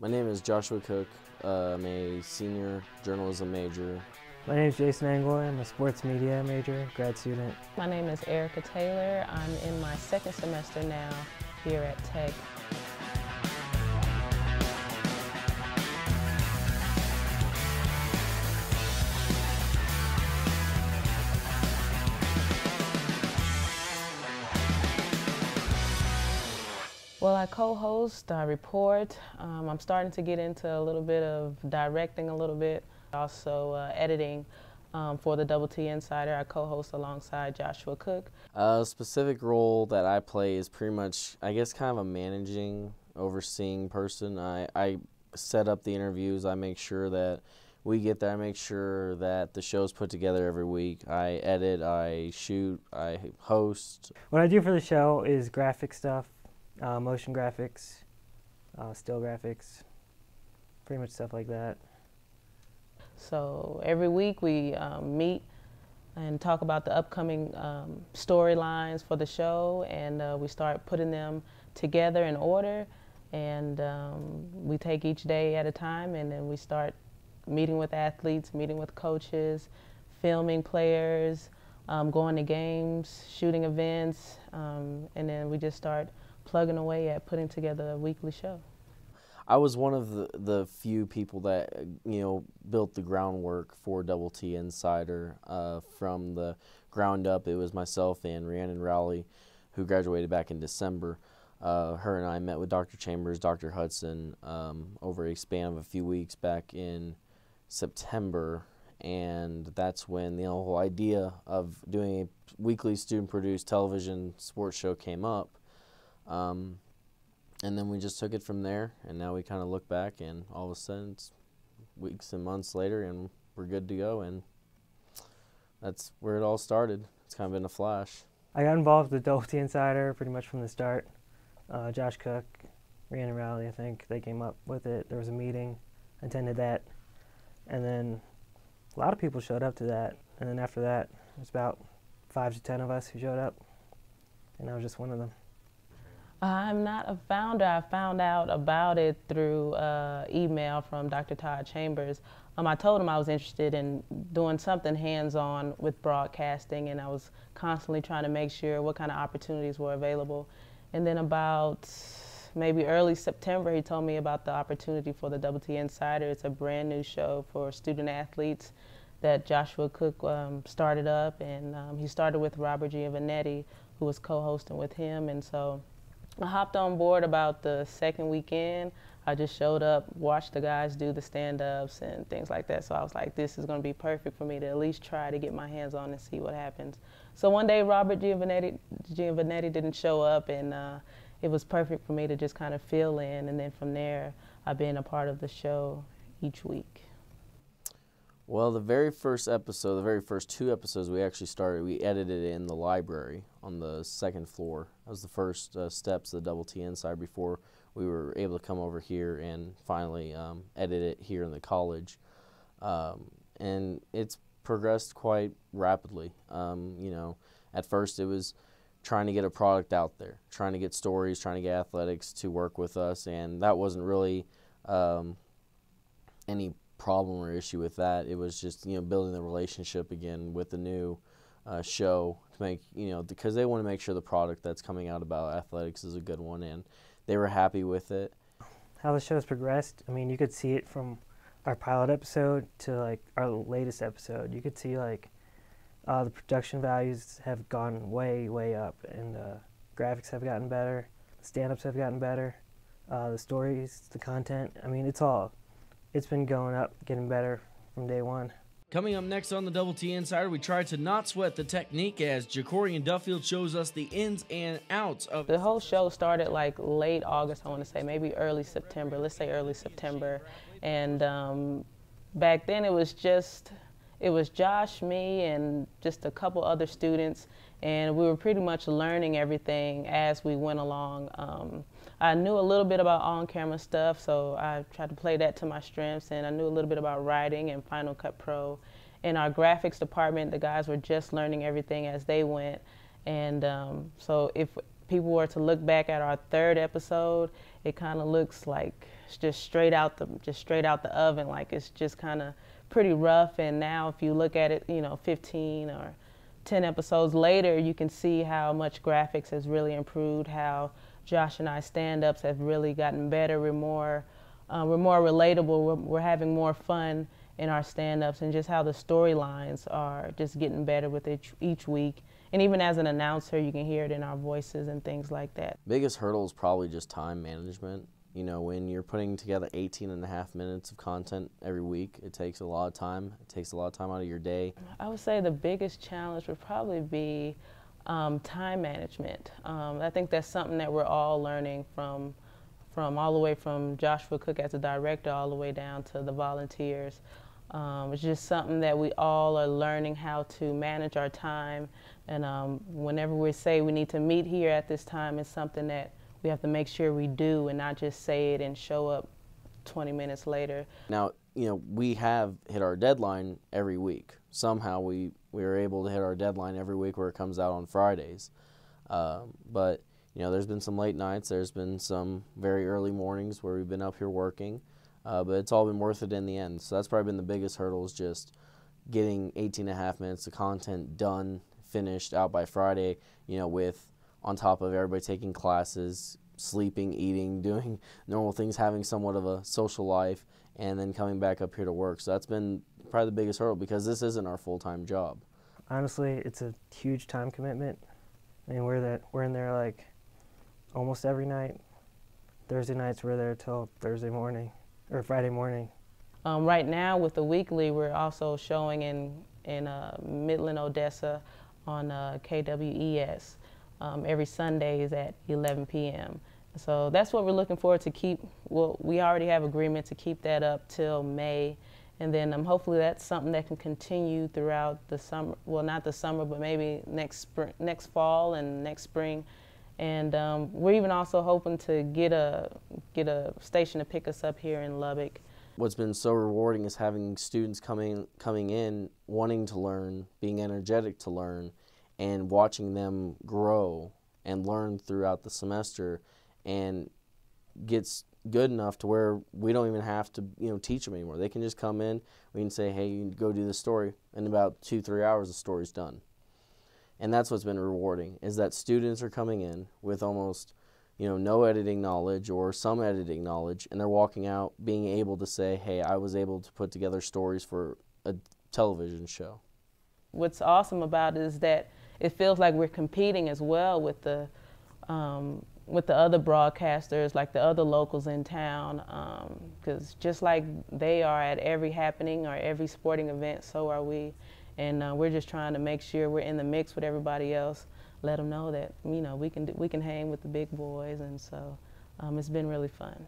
My name is Joshua Koch. I'm a senior journalism major. My name is Jason Angoy. I'm a sports media major, grad student. My name is Erica Taylor. I'm in my second semester now here at Tech. Well, I co-host, I report. I'm starting to get into a little bit of directing a little bit. Also editing for the Double T Insider. I co-host alongside Joshua Koch. A specific role that I play is pretty much, I guess, kind of a managing, overseeing person. I set up the interviews. I make sure that we get there. I make sure that the show's put together every week. I edit, I shoot, I host. What I do for the show is graphic stuff. Motion graphics, still graphics, pretty much stuff like that. So every week we meet and talk about the upcoming storylines for the show, and we start putting them together in order, and we take each day at a time, and then we start meeting with athletes, meeting with coaches, filming players, going to games, shooting events, and then we just start plugging away at putting together a weekly show. I was one of the few people that built the groundwork for Double T Insider from the ground up. It was myself and Rhiannon Rowley, who graduated back in December. Her and I met with Dr. Chambers, Dr. Hudson over a span of a few weeks back in September, and that's when the whole idea of doing a weekly student-produced television sports show came up. And then we just took it from there, and now we kind of look back, and all of a sudden it's weeks and months later, and we're good to go, and that's where it all started. It's kind of been a flash. I got involved with Double T Insider pretty much from the start. Josh Cook, Rhiannon Rowley, I think, they came up with it. There was a meeting, I attended that, and then a lot of people showed up to that, and then after that, there's about 5 to 10 of us who showed up, and I was just one of them. I'm not a founder. I found out about it through email from Dr. Todd Chambers. I told him I was interested in doing something hands-on with broadcasting, and I was constantly trying to make sure what kind of opportunities were available. And then about maybe early September, he told me about the opportunity for the Double T Insider. It's a brand new show for student athletes that Joshua Koch started up, and he started with Robert Giovannetti, who was co-hosting with him, and so I hopped on board about the second weekend. I just showed up, watched the guys do the stand-ups and things like that. So I was like, this is going to be perfect for me to at least try to get my hands on and see what happens. So one day Robert Giovannetti didn't show up, and it was perfect for me to just kind of fill in. And then from there, I've been a part of the show each week. Well, the very first episode, the very first 2 episodes we actually started, we edited it in the library on the 2nd floor. That was the first steps of the Double T Insider before we were able to come over here and finally edit it here in the college. And it's progressed quite rapidly. At first it was trying to get a product out there, trying to get stories, trying to get athletics to work with us, and that wasn't really any problem or issue with that. It was just building the relationship again with the new show to make because they want to make sure the product that's coming out about athletics is a good one, and they were happy with it. How the show's progressed, I mean, you could see it from our pilot episode to like our latest episode. You could see like the production values have gone way up, and the graphics have gotten better, the stand-ups have gotten better, the stories, the content, I mean, it's been going up, getting better from day one. Coming up next on the Double T Insider, we try to not sweat the technique as Jacorian Duffield shows us the ins and outs of the whole show. Started like late August, I want to say, maybe early September. Let's say early September. And back then it was Josh, me, and just a couple other students, and we were pretty much learning everything as we went along. I knew a little bit about on-camera stuff, so I tried to play that to my strengths, and I knew a little bit about writing and Final Cut Pro. In our graphics department, the guys were just learning everything as they went, and so if people were to look back at our 3rd episode, it kind of looks like just straight out the oven. Like, it's just kind of pretty rough. And now if you look at it, 15 or 10 episodes later, you can see how much graphics has really improved, how Josh and I stand-ups have really gotten better. We're more relatable. We're having more fun in our stand-ups, and just how the storylines are just getting better with each week. And even as an announcer, you can hear it in our voices and things like that. Biggest hurdle is probably just time management. When you're putting together 18.5 minutes of content every week, it takes a lot of time. It takes a lot of time out of your day. I would say the biggest challenge would probably be time management. I think that's something that we're all learning from all the way from Joshua Cook as a director all the way down to the volunteers. It's just something that we all are learning how to manage our time. And whenever we say we need to meet here at this time, it's something that we have to make sure we do, and not just say it and show up 20 minutes later. Now, we have hit our deadline every week. Somehow we are able to hit our deadline every week where it comes out on Fridays. But there's been some late nights. There's been some very early mornings where we've been up here working. But it's all been worth it in the end. So that's probably been the biggest hurdle, is just getting 18.5 minutes of content done, finished, out by Friday, with on top of everybody taking classes, sleeping, eating, doing normal things, having somewhat of a social life, and then coming back up here to work. So that's been probably the biggest hurdle, because this isn't our full-time job. Honestly, it's a huge time commitment. I mean, we're in there like almost every night. Thursday nights we're there till Thursday morning or Friday morning. Right now with the weekly, we're also showing in Midland, Odessa on KWES. Every Sundays at 11 p.m. So that's what we're looking forward to keep. Well, we already have agreement to keep that up till May, and then hopefully that's something that can continue throughout the summer. Well, not the summer, but maybe next fall and next spring. And we're even also hoping to get a station to pick us up here in Lubbock. What's been so rewarding is having students coming in, wanting to learn, being energetic to learn, and watching them grow and learn throughout the semester, and gets good enough to where we don't even have to teach them anymore. They can just come in, we can say, hey, you go do this story, in about 2-3 hours the story's done. And that's what's been rewarding, is that students are coming in with almost no editing knowledge or some editing knowledge, and they're walking out being able to say, hey, I was able to put together stories for a television show. What's awesome about it is that it feels like we're competing as well with the other broadcasters, like the other locals in town, because just like they are at every happening or every sporting event, so are we. And we're just trying to make sure we're in the mix with everybody else, let them know that we can hang with the big boys, and so it's been really fun.